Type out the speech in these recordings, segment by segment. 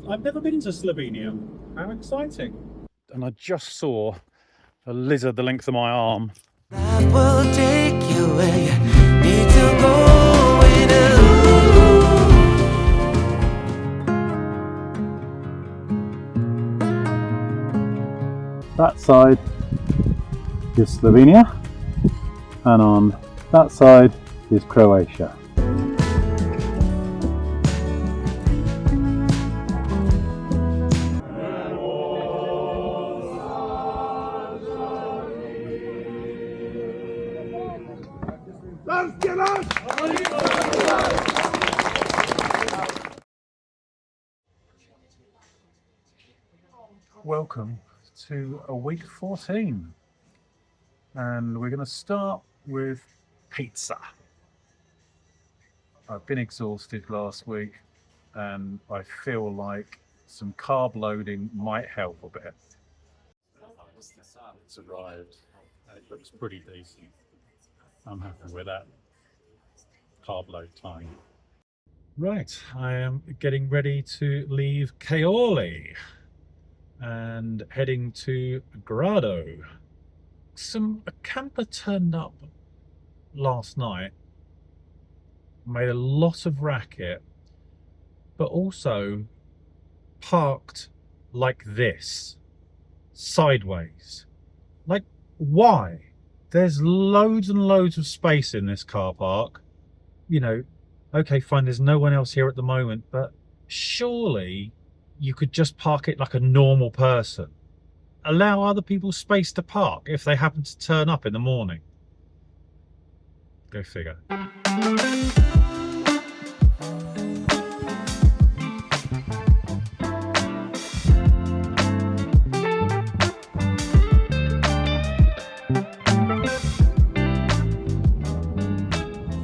I've never been to Slovenia. How exciting. And I just saw a lizard the length of my arm. That will take you where you need to go. That side is Slovenia, and on that side is Croatia. Welcome to a week 14, and we're going to start with pizza. I've been exhausted last week and I feel like some carb loading might help a bit. It's arrived and it looks pretty decent. I'm happy with that carb load time. Right, I am getting ready to leave Caorle and heading to Grado. A camper turned up last night, made a lot of racket, but also parked like this, sideways. Like, why? There's loads and loads of space in this car park. You know, okay, fine, there's no one else here at the moment, but surely you could just park it like a normal person. Allow other people space to park if they happen to turn up in the morning. Go figure.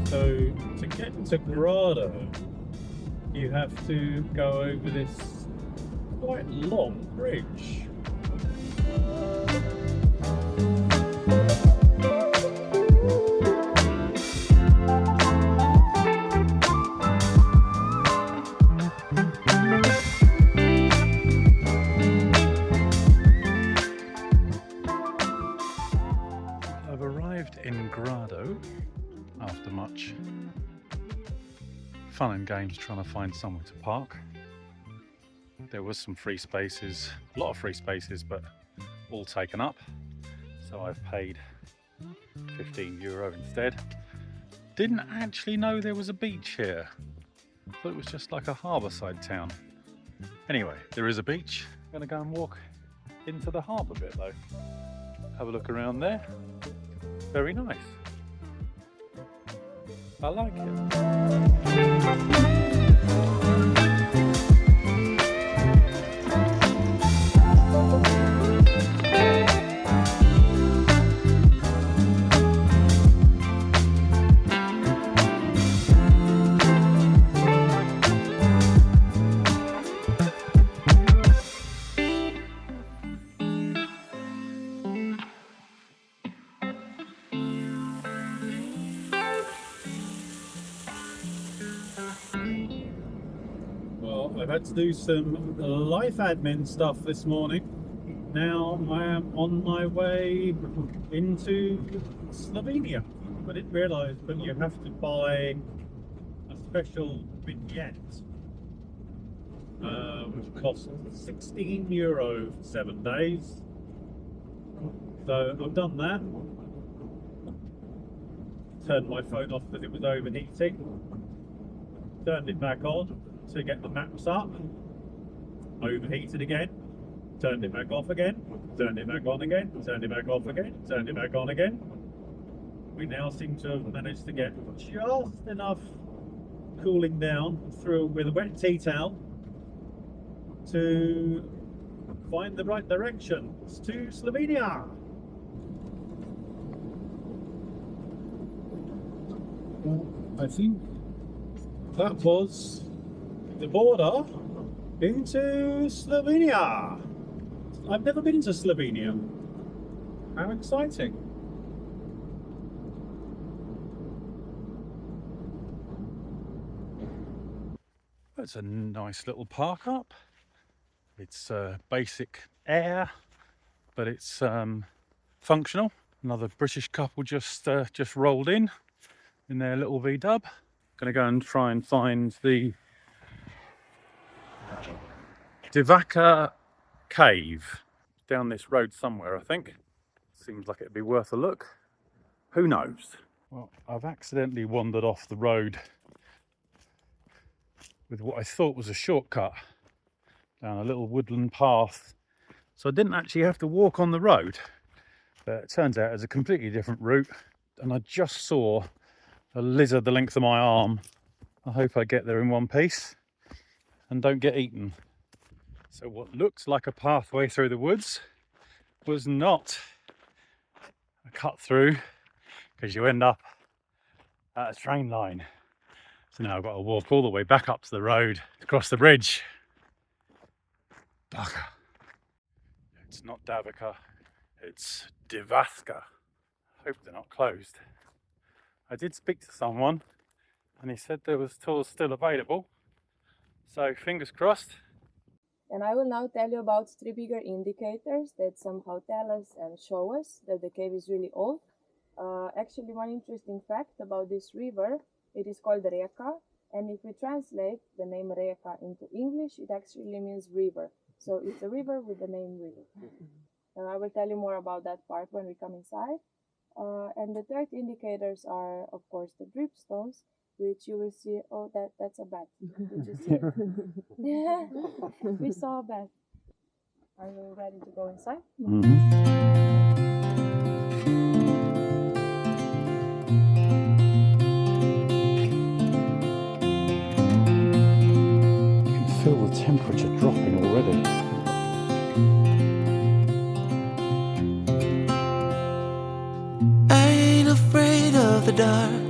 So to get to Grado, you have to go over this quite long bridge. I've arrived in Grado after much fun and games trying to find somewhere to park. There was some free spaces, a lot of free spaces, but all taken up. So I've paid €15 instead. Didn't actually know there was a beach here. Thought it was just like a harbourside town. Anyway, there is a beach. I'm gonna go and walk into the harbour bit though. Have a look around there. Very nice. I like it. I've had to do some life admin stuff this morning. Now I am on my way into Slovenia. I didn't realise, but you have to buy a special vignette, which costs €16 for 7 days. So I've done that. Turned my phone off because it was overheating. Turned it back on to get the maps up. Overheated again. Turned it back off again. Turned it back on again. Turned it back off again. Turned it back on again. We now seem to have managed to get just enough cooling down through with a wet tea towel to find the right direction to Slovenia. Well, I think that was the border into Slovenia. I've never been to Slovenia. How exciting. That's a nice little park up. It's basic air, but it's functional. Another British couple just rolled in their little V-dub. Gonna go and try and find the Divaška Cave down this road somewhere, I think. Seems like it'd be worth a look. Who knows? Well, I've accidentally wandered off the road with what I thought was a shortcut down a little woodland path. So I didn't actually have to walk on the road, but it turns out it's a completely different route. And I just saw a lizard the length of my arm. I hope I get there in one piece and don't get eaten. So what looked like a pathway through the woods was not a cut through, because you end up at a train line. So now I've got to walk all the way back up to the road to cross the bridge. Bugger. It's not Divaška, it's Divaška. Hope they're not closed. I did speak to someone and he said there was tours still available. So fingers crossed. And I will now tell you about 3 bigger indicators that somehow tell us and show us that the cave is really old. Actually, one interesting fact about this river, it is called Reka, and if we translate the name Reka into English, it actually means river. So it's a river with the name river. And I will tell you more about that part when we come inside. And the third indicators are, of course, the dripstones, which you will see. Oh, that's a bat. Did you see it? Yeah, we saw a bat. Are you ready to go inside? You can feel the temperature dropping already. I ain't afraid of the dark.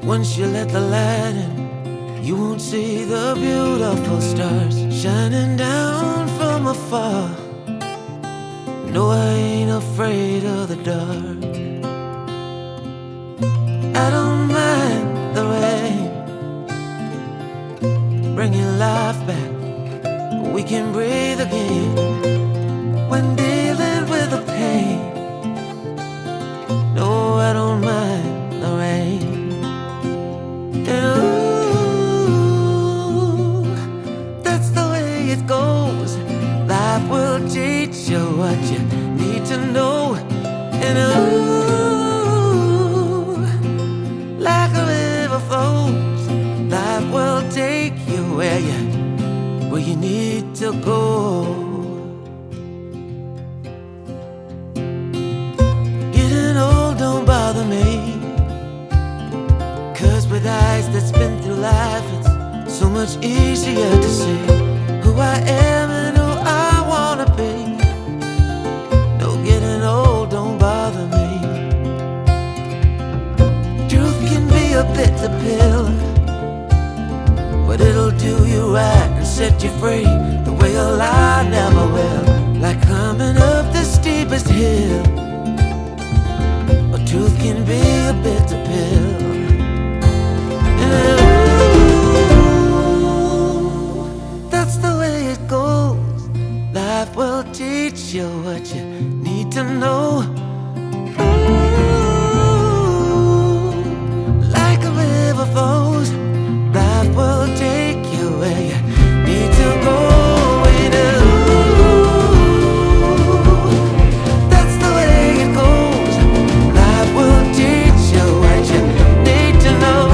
Once you let the light in, you won't see the beautiful stars shining down from afar. No, I ain't afraid of the dark. I don't mind the rain, bringing life back. We can breathe again when dealing with the pain. No, I don't mind the rain. That's the way it goes. Life will teach you what you need to know. And like a river flows, life will take you where you need to go. Getting old don't bother me, with eyes that's been through life, it's so much easier to see who I am and who I wanna be. No, getting old don't bother me. Truth can be a bitter pill, but it'll do you right and set you free the way a lie never will. Like climbing up the steepest hill. But truth can be a bitter pill. That's the way it goes. Life will teach you what you need to know. Like a river flows, life will take you where you need to go. That's the way it goes. Life will teach you what you need to know.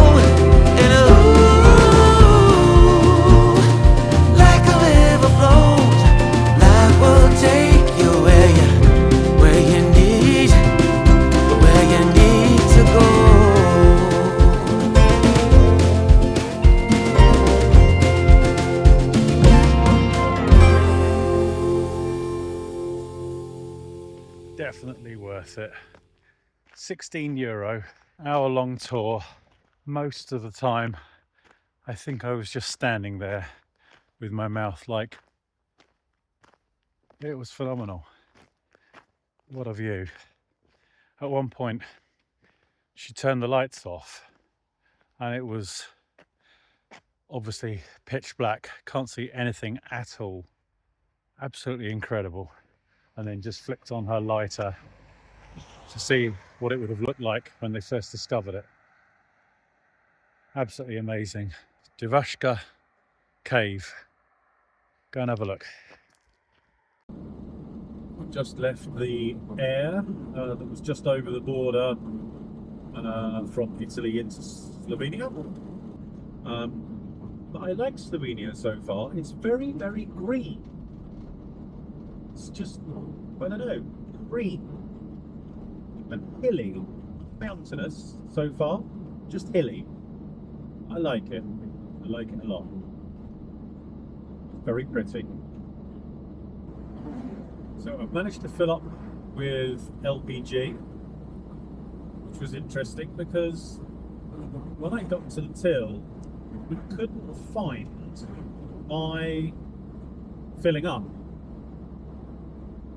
Definitely worth it. €16, hour-long tour. Most of the time, I think I was just standing there with my mouth like. It was phenomenal. What a view. At one point, she turned the lights off and it was Obviously pitch black, can't see anything at all. Absolutely incredible. And then just flicked on her lighter to see what it would have looked like when they first discovered it. Absolutely amazing. Divaška Cave. Go and have a look. We've just left the air that was just over the border from Italy into Slovenia. But I like Slovenia so far. It's very, very green. It's just, I don't know, green and hilly, mountainous so far, just hilly. I like it. I like it a lot. Very pretty. So I've managed to fill up with LPG, which was interesting because when I got to the till, we couldn't find my filling up.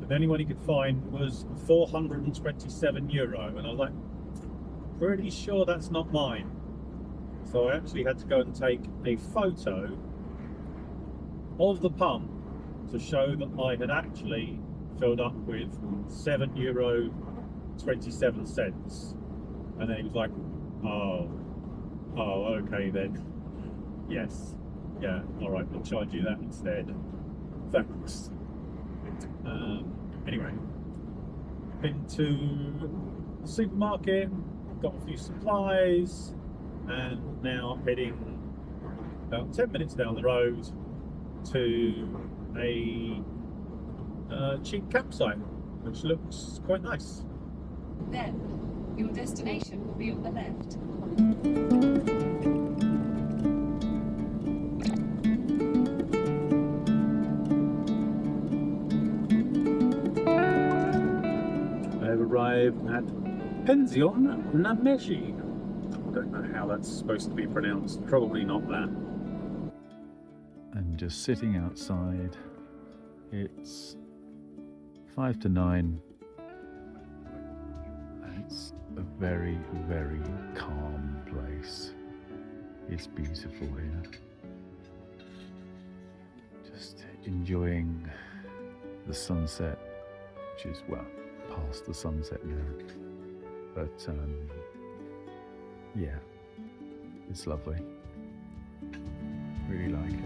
The only one he could find was €427, and I was like, pretty sure that's not mine. So I actually had to go and take a photo of the pump to show that I had actually filled up with €7.27. And then he was like, oh, okay then. Yes, yeah, all right, we'll charge you that instead. Thanks. Anyway, been to the supermarket, got a few supplies, and now heading about 10 minutes down the road to a cheap campsite, which looks quite nice. Then, your destination will be on the left. Arrived at Penzion na Meji. I don't know how that's supposed to be pronounced. Probably not that. And just sitting outside. It's 5 to 9. It's a very, very calm place. It's beautiful here. Just enjoying the sunset, which is, well, past the sunset now, but yeah, it's lovely. Really like it.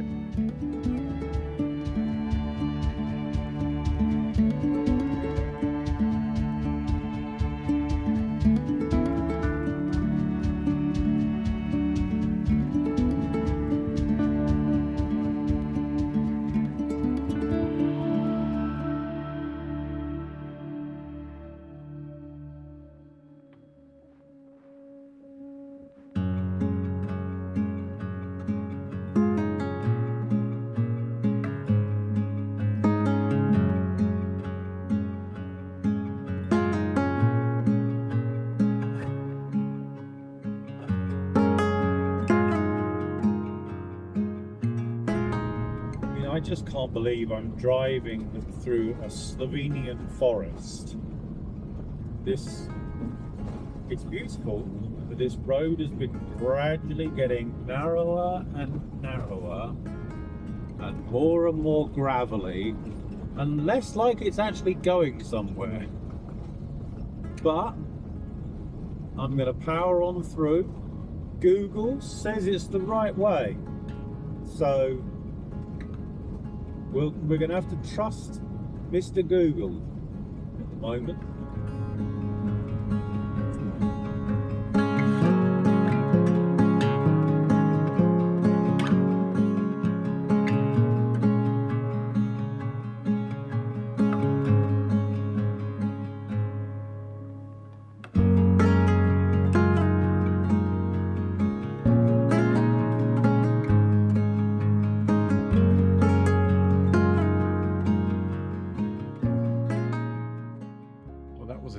I just can't believe I'm driving through a Slovenian forest. It's beautiful, but this road has been gradually getting narrower and narrower and more gravelly and less like it's actually going somewhere. But I'm going to power on through. Google says it's the right way, so we're going to have to trust Mr. Google at the moment.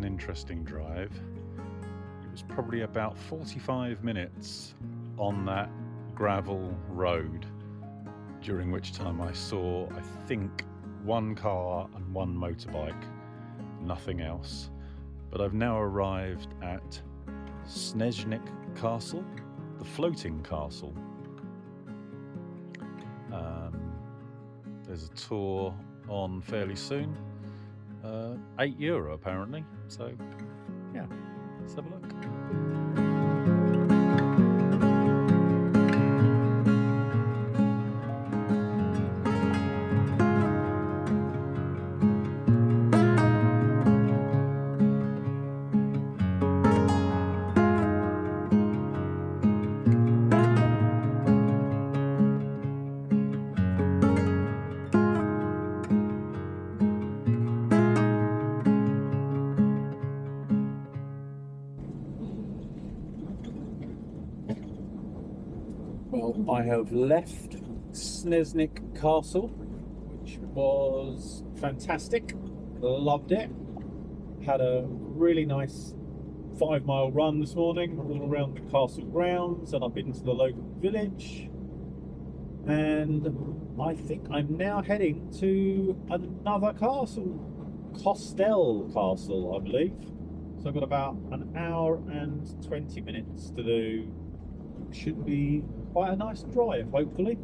Interesting drive. It was probably about 45 minutes on that gravel road, during which time I saw, I think, one car and one motorbike, nothing else. But I've now arrived at Sneznik Castle, the floating castle. There's a tour on fairly soon. €8 apparently. So yeah, let's have a look. Well, I have left Sneznik Castle, which was fantastic. Loved it. Had a really nice 5-mile run this morning all around the castle grounds, and I've been to the local village. And I think I'm now heading to another castle, Kostel Castle, I believe. So I've got about an hour and 20 minutes to do. Should be quite a nice drive, hopefully.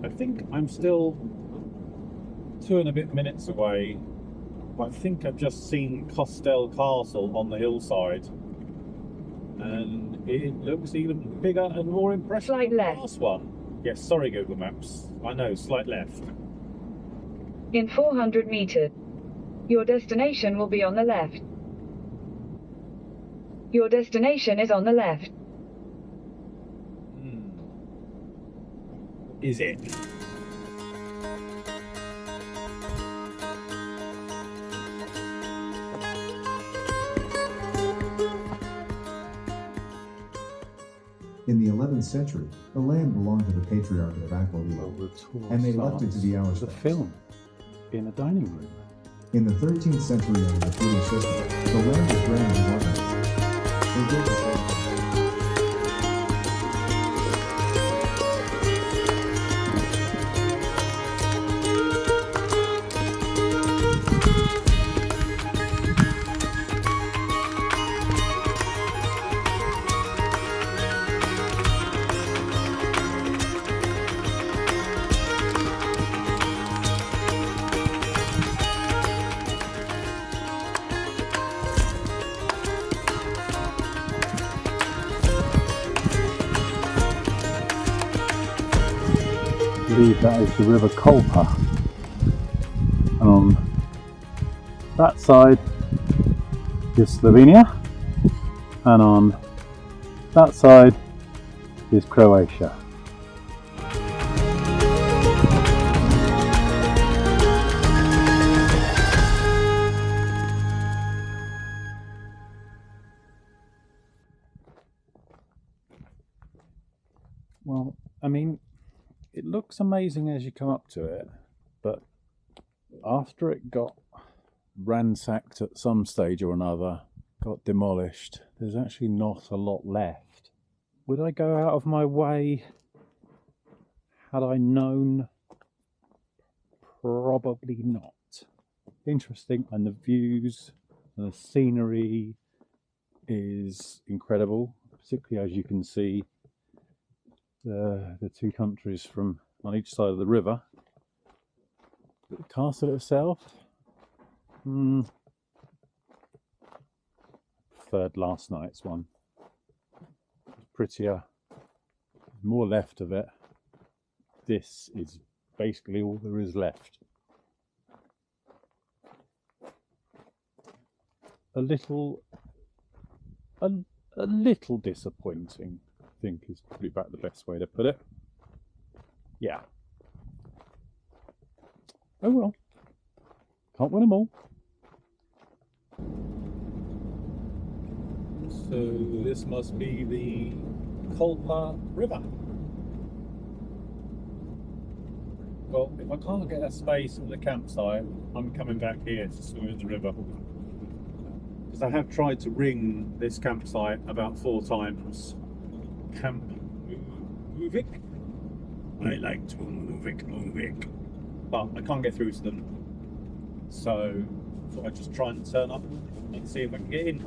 I think I'm still 2 and a bit minutes away. I think I've just seen Kostel Castle on the hillside, and it looks even bigger and more impressive Slight than the left. last one. Yes, sorry Google Maps. I know, slight left. In 400 meters, your destination will be on the left. Your destination is on the left. Is it? In the 11th century, the land belonged to the Patriarchate of Aquilea, and they left it to the hours. The film in a dining room. In the 13th century, under the feudal system, the land was granted and organized. They built the I believe that is the river Kolpa, and on that side is Slovenia, and on that side is Croatia. Well, I mean, it looks amazing as you come up to it, but after it got ransacked at some stage or another, got demolished, there's actually not a lot left. Would I go out of my way had I known? Probably not. Interesting, and the views and the scenery is incredible, particularly as you can see the two countries from on each side of the river. But the castle itself, preferred last night's one. It's prettier, more left of it. This is basically all there is left. A little disappointing, I think, is probably about the best way to put it. Yeah. Oh well. Can't win them all. So this must be the Kolpa River. Well, if I can't get a space at the campsite, I'm coming back here to swim in the river. Because I have tried to ring this campsite about 4 times. Camp Muhvic. I like to Muhvic. But I can't get through to them. So I thought I'd just try and turn up and see if I can get in.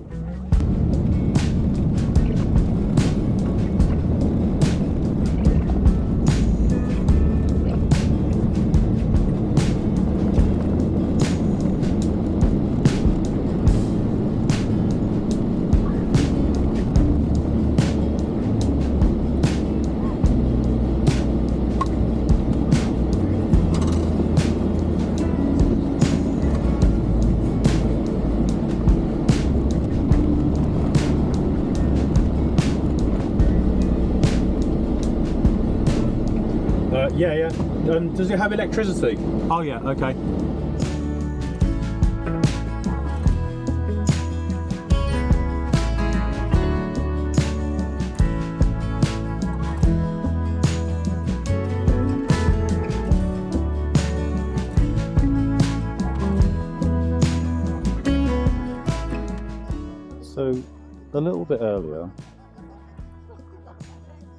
Yeah, yeah. Does it have electricity? Oh yeah, okay. So, a little bit earlier,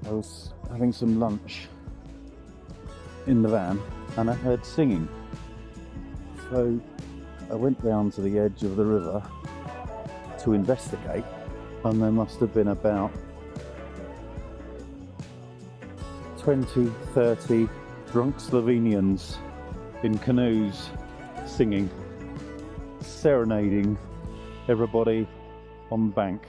I was having some lunch in the van and I heard singing. So I went down to the edge of the river to investigate, and there must have been about 20, 30 drunk Slovenians in canoes singing, serenading everybody on the bank.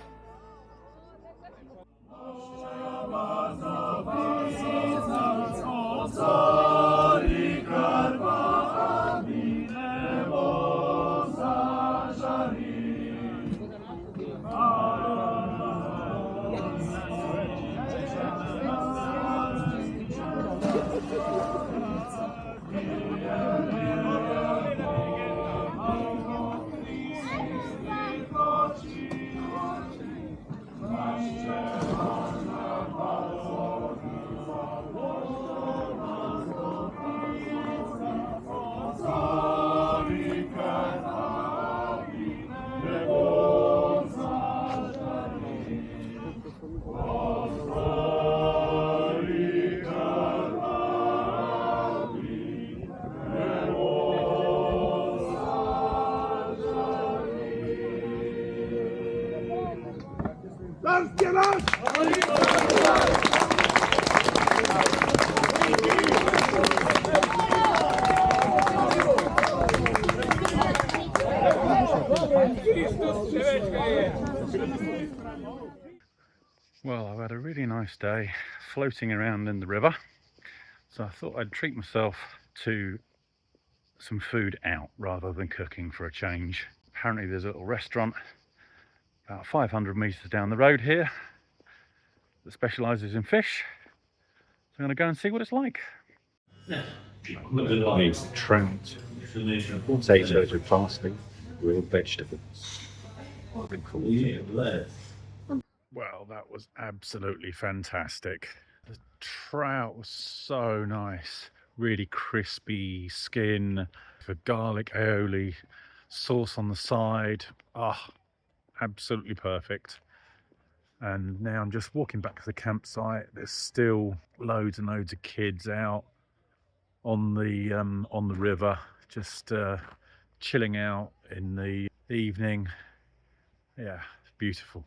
Well, I've had a really nice day floating around in the river, so I thought I'd treat myself to some food out rather than cooking for a change. Apparently there's a little restaurant about 500 metres down the road here that specialises in fish, so I'm going to go and see what it's like. Trout, potatoes with parsley, real vegetables. Well, that was absolutely fantastic. The trout was so nice, really crispy skin, the garlic aioli sauce on the side. Ah, absolutely perfect. And now I'm just walking back to the campsite. There's still loads and loads of kids out on the river, just chilling out in the evening. Yeah, it's beautiful.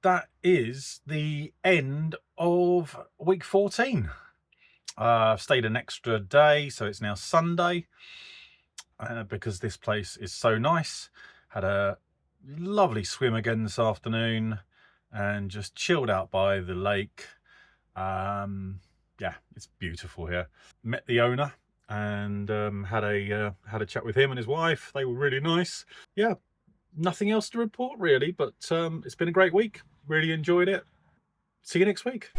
That is the end of week 14. I've stayed an extra day, so it's now Sunday, because this place is so nice. Had a lovely swim again this afternoon and just chilled out by the lake. Yeah, it's beautiful here. Met the owner and had a chat with him and his wife. They were really nice. Yeah, nothing else to report really, but it's been a great week. Really enjoyed it. See you next week.